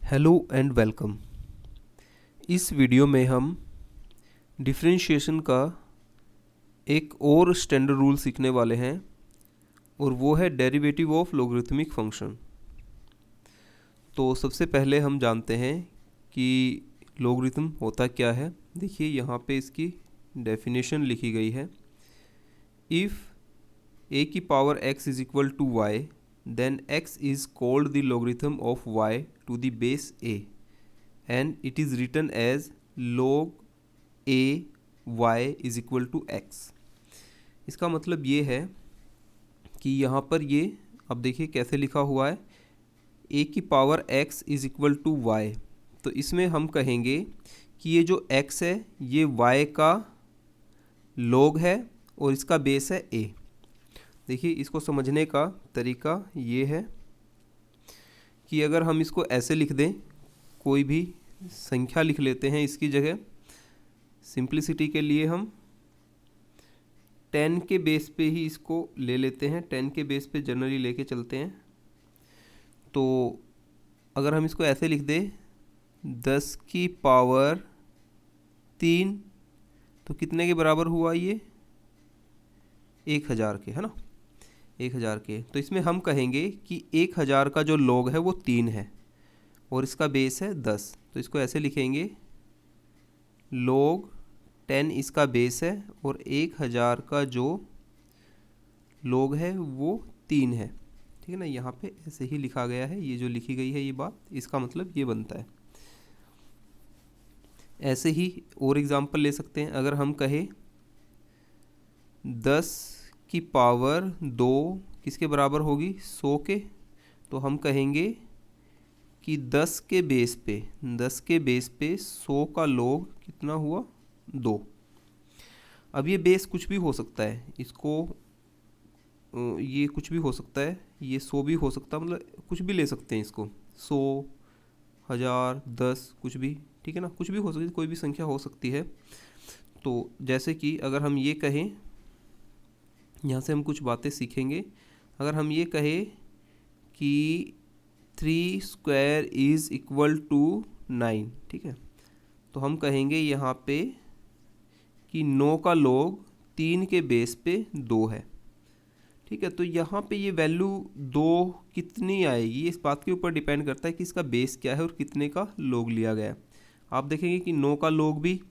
Hello and welcome. इस video में हम डिफरेंशिएशन का एक और स्टैंडर्ड रूल सीखने वाले हैं और वो है डेरिवेटिव ऑफ लॉगरिथमिक फंक्शन। तो सबसे पहले हम जानते हैं कि लॉगरिथम होता क्या है। देखिए यहाँ पे इसकी डेफिनेशन लिखी गई है। इफ़ a की power x is equal to y then x is called the logarithm of y to the base a and it is written as log a y is equal to x। इसका मतलब ये है कि यहाँ पर ये अब देखिए कैसे लिखा हुआ है, a की power x is equal to y. तो इसमें हम कहेंगे कि ये जो x है ये y का log है और इसका बेस है a। देखिए इसको समझने का तरीका ये है कि अगर हम इसको ऐसे लिख दें, कोई भी संख्या लिख लेते हैं इसकी जगह, सिंप्लिसिटी के लिए हम 10 के बेस पे ही इसको ले लेते हैं। 10 के बेस पे जनरली लेके चलते हैं। तो अगर हम इसको ऐसे लिख दें 10 की पावर 3, तो कितने के बराबर हुआ ये? 1000 के, है ना, 1000 के। तो इसमें हम कहेंगे कि 1000 का जो log है वो 3 है और इसका बेस है 10। तो इसको ऐसे लिखेंगे log 10 इसका बेस है और 1000 का जो log है वो 3 है। ठीक है ना, यहाँ पे ऐसे ही लिखा गया है। ये जो लिखी गई है ये बात, इसका मतलब ये बनता है। ऐसे ही और एग्जांपल ले सकते हैं। अगर हम कहें 10 की पावर 2 किसके बराबर होगी? 100 के। तो हम कहेंगे कि 10 के बेस पे 100 का log कितना हुआ? 2। अब ये बेस कुछ भी हो सकता है, इसको ये कुछ भी हो सकता है, ये 100 भी हो सकता है, मतलब कुछ भी ले सकते हैं इसको। 100, 1000, 10 कुछ भी, ठीक है ना, कुछ भी हो सकती है, कोई भी संख्या हो सकती है। तो जैसे कि अगर हम ये कहें, यहाँ से हम कुछ बातें सीखेंगे। अगर हम ये कहें कि 3 स्क्वायर इज़ इक्वल टू 9, ठीक है, तो हम कहेंगे यहाँ पे कि 9 का log 3 के बेस पे 2 है। ठीक है, तो यहाँ पे ये वैल्यू 2 कितनी आएगी, इस बात के ऊपर डिपेंड करता है कि इसका बेस क्या है और कितने का log लिया गया है। आप देखेंगे कि 9 का log भी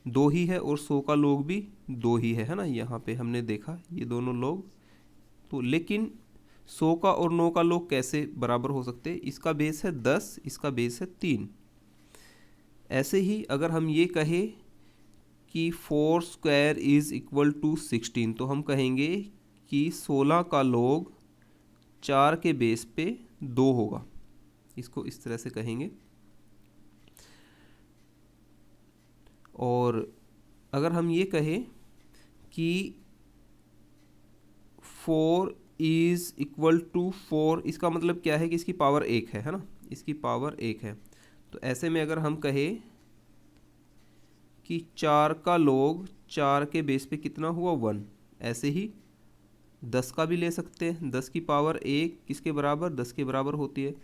2 ही है और 100 का log भी 2 ही है ना। यहाँ पे हमने देखा ये दोनों log। तो लेकिन 100 का और 9 का log कैसे बराबर हो सकते हैं? इसका बेस है 10, इसका बेस है 3। ऐसे ही अगर हम ये कहें कि 4 स्क्वायर इज़ इक्वल टू 16, तो हम कहेंगे कि 16 का log 4 के बेस पे 2 होगा। इसको इस तरह से कहेंगे। और अगर हम ये कहें कि 4 इज़ इक्वल टू 4, इसका मतलब क्या है कि इसकी पावर 1 है ना, इसकी पावर 1 है। तो ऐसे में अगर हम कहें कि 4 का log 4 के बेस पे कितना हुआ? 1। ऐसे ही 10 का भी ले सकते हैं। 10 की पावर 1 किसके बराबर? 10 के बराबर होती है।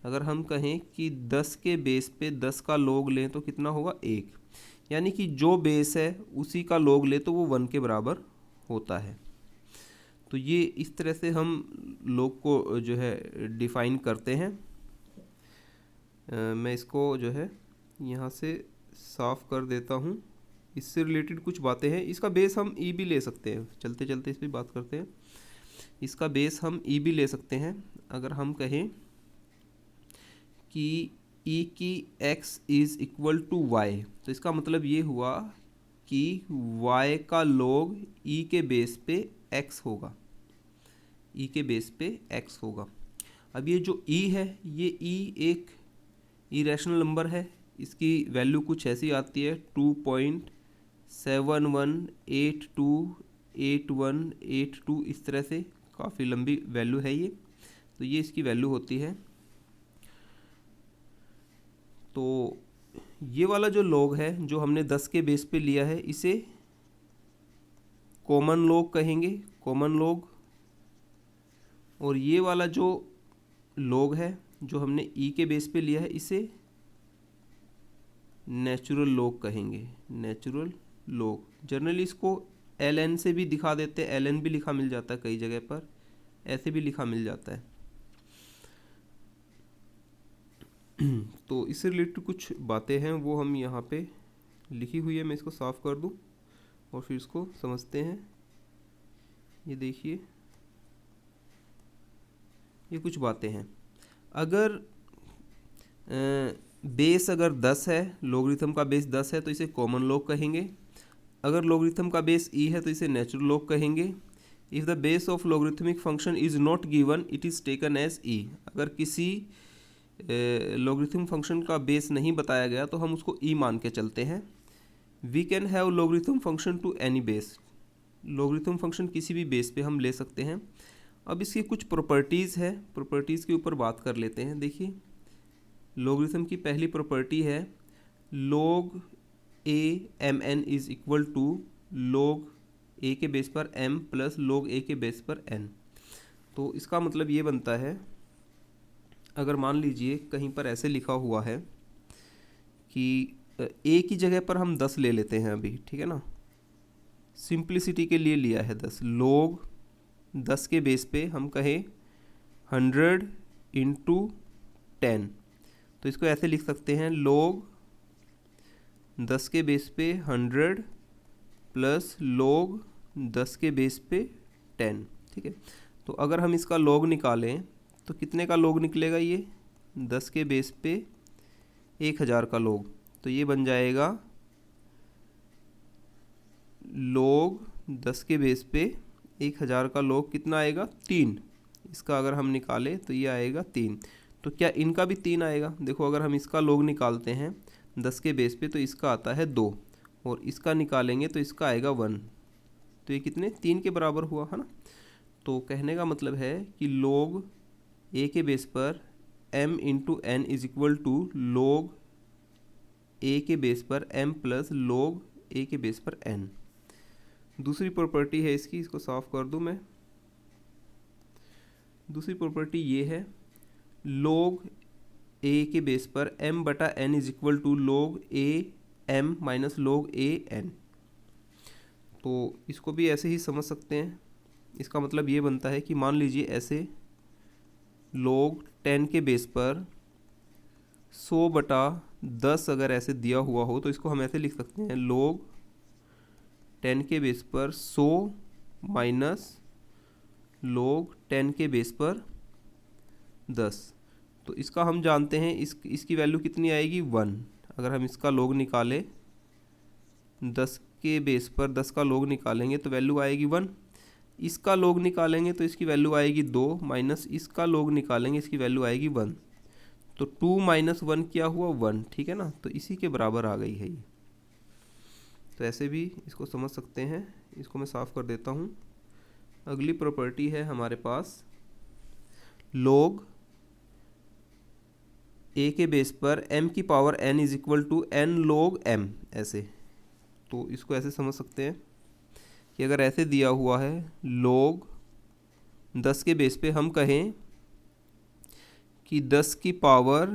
अगर हम कहें कि 10 के बेस पे 10 का log लें तो कितना होगा? 1। यानी कि जो बेस है उसी का log ले तो वो 1 के बराबर होता है। तो ये इस तरह से हम log को जो है डिफ़ाइन करते हैं। मैं इसको जो है यहाँ से साफ़ कर देता हूँ। इससे रिलेटेड कुछ बातें हैं। इसका बेस हम ई भी ले सकते हैं। चलते चलते इस पर बात करते हैं। इसका बेस हम ई भी ले सकते हैं। अगर हम कहें कि ई की x is equal to y, तो इसका मतलब ये हुआ कि y का log ई के बेस पे x होगा, ई के बेस पे x होगा। अब ये जो ई है, ये ई एक इरेशनल नंबर है। इसकी वैल्यू कुछ ऐसी आती है 2.71828182, इस तरह से काफ़ी लंबी वैल्यू है ये। तो ये इसकी वैल्यू होती है। तो ये वाला जो log है जो हमने 10 के बेस पे लिया है, इसे कॉमन log कहेंगे, कॉमन log। और ये वाला जो log है जो हमने ई के बेस पे लिया है इसे नेचुरल लॉग कहेंगे, नेचुरल लॉग। जनरली इसको एल एन से भी दिखा देते हैं, एल एन भी लिखा मिल जाता है कई जगह पर, ऐसे भी लिखा मिल जाता है। तो इससे रिलेटेड कुछ बातें हैं वो हम यहाँ पे लिखी हुई है, मैं इसको साफ कर दूँ और फिर इसको समझते हैं। ये देखिए, ये कुछ बातें हैं। अगर बेस अगर 10 है, लॉगरिथम का बेस 10 है तो इसे कॉमन लॉग कहेंगे। अगर लॉगरिथम का बेस ई है तो इसे नेचुरल लॉग कहेंगे। If the base of logarithmic function is not given it is taken as E. अगर किसी लॉगरिथम फंक्शन का बेस नहीं बताया गया तो हम उसको ई मान के चलते हैं। We can have logarithm function to any base. Logarithm function किसी भी बेस पे हम ले सकते हैं। अब इसकी कुछ प्रॉपर्टीज़ है, प्रॉपर्टीज़ के ऊपर बात कर लेते हैं। देखिए, लॉगरिथम की पहली प्रॉपर्टी है log a mn is equal to log a के बेस पर m प्लस log a के बेस पर n। तो इसका मतलब ये बनता है, अगर मान लीजिए कहीं पर ऐसे लिखा हुआ है कि a की जगह पर हम 10 ले लेते हैं अभी, ठीक है ना, सिंप्लिसिटी के लिए लिया है 10। log 10 के बेस पे हम कहें 100 इंटू 10, तो इसको ऐसे लिख सकते हैं log 10 के बेस पे 100 प्लस log 10 के बेस पे 10, ठीक है। तो अगर हम इसका log निकालें तो कितने का log निकलेगा? ये 10 के बेस पे 1000 का log, तो ये बन जाएगा log 10 के बेस पे 1000 का log कितना आएगा? 3। इसका अगर हम निकालें तो ये आएगा 3। तो क्या इनका भी 3 आएगा? देखो, अगर हम इसका log निकालते हैं 10 के बेस पे तो इसका आता है 2, और इसका निकालेंगे तो इसका आएगा 1। तो ये कितने? 3 के बराबर हुआ, है ना। तो कहने का मतलब है कि log a के बेस पर m into n is equal to log a के बेस पर m प्लस log a के बेस पर n। दूसरी प्रॉपर्टी है इसकी, इसको साफ कर दूं मैं। दूसरी प्रॉपर्टी ये है log a के बेस पर m बटा n is equal to log a m minus log a n। तो इसको भी ऐसे ही समझ सकते हैं। इसका मतलब ये बनता है कि मान लीजिए ऐसे log 10 के बेस पर 100 बटा 10 अगर ऐसे दिया हुआ हो तो इसको हम ऐसे लिख सकते हैं log 10 के बेस पर 100 माइनस log 10 के बेस पर 10। तो इसका हम जानते हैं इसकी वैल्यू कितनी आएगी? 1। अगर हम इसका log निकालें 10 के बेस पर 10 का log निकालेंगे तो वैल्यू आएगी 1। इसका log निकालेंगे तो इसकी वैल्यू आएगी 2, माइनस इसका log निकालेंगे इसकी वैल्यू आएगी 1। तो 2 माइनस 1 क्या हुआ? 1, ठीक है ना। तो इसी के बराबर आ गई है ये। तो ऐसे भी इसको समझ सकते हैं। इसको मैं साफ कर देता हूँ। अगली प्रॉपर्टी है हमारे पास log a के बेस पर m की power n is equal to n log m, ऐसे। तो इसको ऐसे समझ सकते हैं कि अगर ऐसे दिया हुआ है log 10 के बेस पे हम कहें कि 10 की पावर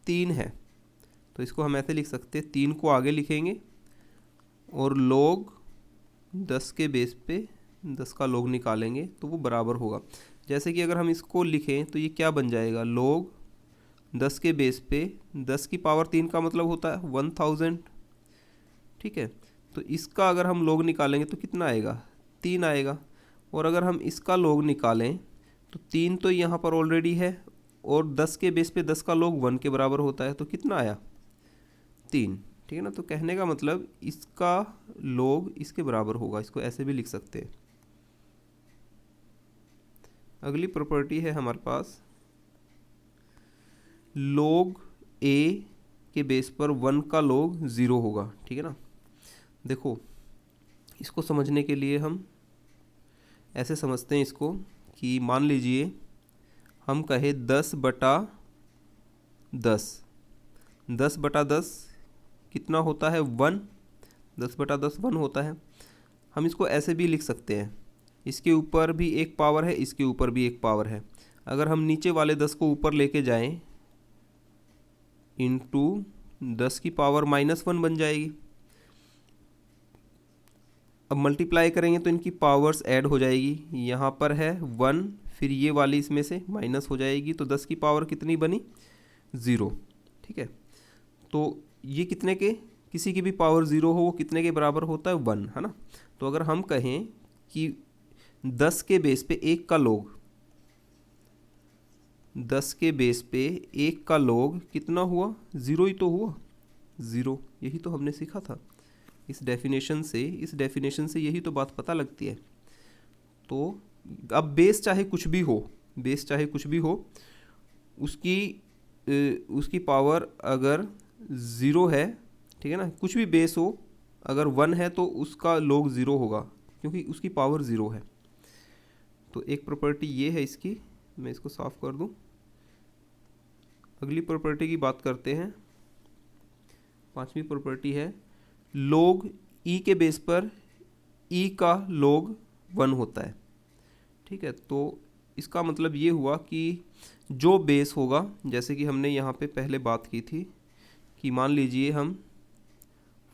3 है, तो इसको हम ऐसे लिख सकते हैं, 3 को आगे लिखेंगे और log 10 के बेस पे 10 का log निकालेंगे तो वो बराबर होगा। जैसे कि अगर हम इसको लिखें तो ये क्या बन जाएगा? log 10 के बेस पे 10 की पावर 3 का मतलब होता है 1000, ठीक है। तो इसका अगर हम log निकालेंगे तो कितना आएगा? 3 आएगा। और अगर हम इसका log निकालें तो 3 तो यहाँ पर ऑलरेडी है, और 10 के बेस पे 10 का log 1 के बराबर होता है, तो कितना आया? 3, ठीक है ना। तो कहने का मतलब इसका log इसके बराबर होगा। इसको ऐसे भी लिख सकते हैं। अगली प्रॉपर्टी है हमारे पास log a के बेस पर 1 का log 0 होगा, ठीक है ना। देखो, इसको समझने के लिए हम ऐसे समझते हैं इसको कि मान लीजिए हम कहें 10 बटा 10, 10 बटा 10 कितना होता है? 1। 10 बटा 10 1 होता है। हम इसको ऐसे भी लिख सकते हैं, इसके ऊपर भी एक पावर है, इसके ऊपर भी एक पावर है। अगर हम नीचे वाले 10 को ऊपर लेके जाएं इंटू 10 की पावर -1 बन जाएगी। अब मल्टीप्लाई करेंगे तो इनकी पावर्स ऐड हो जाएगी। यहाँ पर है 1, फिर ये वाली इसमें से माइनस हो जाएगी, तो 10 की पावर कितनी बनी? 0। ठीक है, तो ये कितने के, किसी की भी पावर 0 हो वो कितने के बराबर होता है? 1, है ना। तो अगर हम कहें कि 10 के बेस पे 1 का लोग, 10 के बेस पे 1 का लोग कितना हुआ? 0 ही तो हुआ, 0। यही तो हमने सीखा था इस डेफिनेशन से यही तो बात पता लगती है। तो अब बेस चाहे कुछ भी हो, उसकी पावर अगर 0 है, ठीक है ना, कुछ भी बेस हो, अगर 1 है तो उसका log 0 होगा क्योंकि उसकी पावर 0 है। तो एक प्रॉपर्टी ये है इसकी, मैं इसको साफ कर दूं। अगली प्रॉपर्टी की बात करते हैं। 5वीं प्रॉपर्टी है log e के बेस पर e का log 1 होता है। ठीक है, तो इसका मतलब ये हुआ कि जो बेस होगा, जैसे कि हमने यहाँ पे पहले बात की थी कि मान लीजिए हम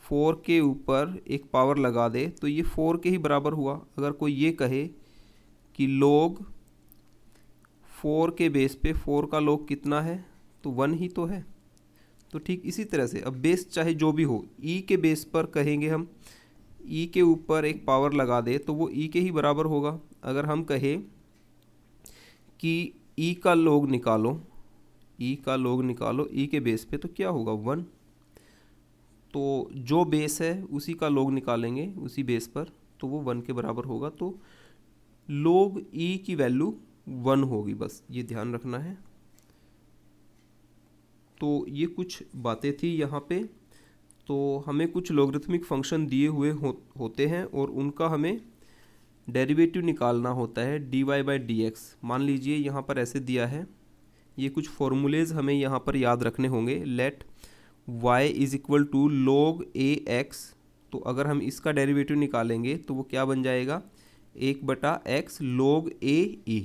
4 के ऊपर एक पावर लगा दे तो ये 4 के ही बराबर हुआ। अगर कोई ये कहे कि log 4 के बेस पे 4 का log कितना है, तो 1 ही तो है। तो ठीक इसी तरह से अब बेस चाहे जो भी हो, e के बेस पर कहेंगे हम, e के ऊपर एक पावर लगा दे तो वो e के ही बराबर होगा। अगर हम कहें कि e का log निकालो, e के बेस पे, तो क्या होगा? 1। तो जो बेस है उसी का log निकालेंगे उसी बेस पर, तो वो 1 के बराबर होगा। तो log e की वैल्यू 1 होगी, बस ये ध्यान रखना है। तो ये कुछ बातें थी यहाँ पे। तो हमें कुछ लॉगरिथमिक फंक्शन दिए हुए होते हैं और उनका हमें डेरिवेटिव निकालना होता है dy/dx। मान लीजिए यहाँ पर ऐसे दिया है, ये कुछ फॉर्मूलेज हमें यहाँ पर याद रखने होंगे। लेट y = log ax, तो अगर हम इसका डेरिवेटिव निकालेंगे तो वो क्या बन जाएगा? 1/x log ae।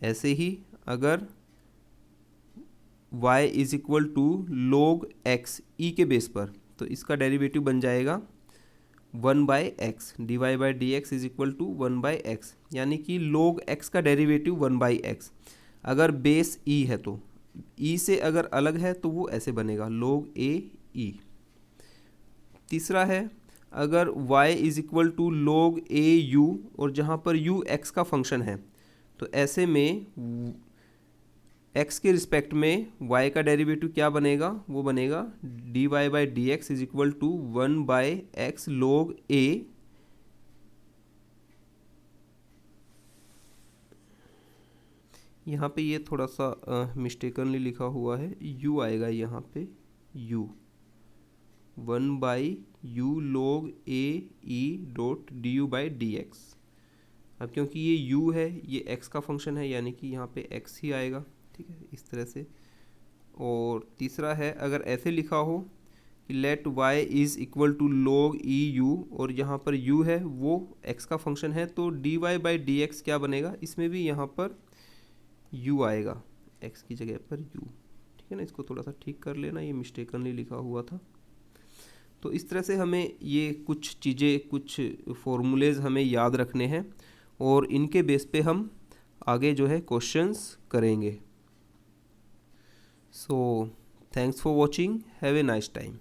ऐसे ही अगर y = log x e के बेस पर, तो इसका डेरिवेटिव बन जाएगा 1/x, dy/dx = 1/x, यानी कि log x का डेरिवेटिव 1/x। अगर बेस e है तो e से अगर अलग है तो वो ऐसे बनेगा log a e। तीसरा है अगर y = log a u, और जहाँ पर u x का फंक्शन है, तो ऐसे में x के रिस्पेक्ट में y का डेरिवेटिव क्या बनेगा? वो बनेगा dy/dx = 1/x log a। यहाँ पे ये थोड़ा सा मिस्टेकनली लिखा हुआ है, u आएगा यहाँ पे, u 1/u log a e dot du/dx। अब क्योंकि ये u है, ये x का फंक्शन है, यानी कि यहाँ पे x ही आएगा। ठीक है, इस तरह से। और तीसरा है अगर ऐसे लिखा हो कि late y = log e u, और यहाँ पर u है वो x का फंक्शन है, तो dy/dx क्या बनेगा? इसमें भी यहाँ पर u आएगा, x की जगह पर u। ठीक है ना, इसको थोड़ा सा ठीक कर लेना, ये मिस्टेकनली लिखा हुआ था। तो इस तरह से हमें ये कुछ चीज़ें, कुछ फॉर्मूलेज हमें याद रखने हैं और इनके बेस पे हम आगे जो है क्वेश्चंस करेंगे। So thanks for watching. Have a nice time.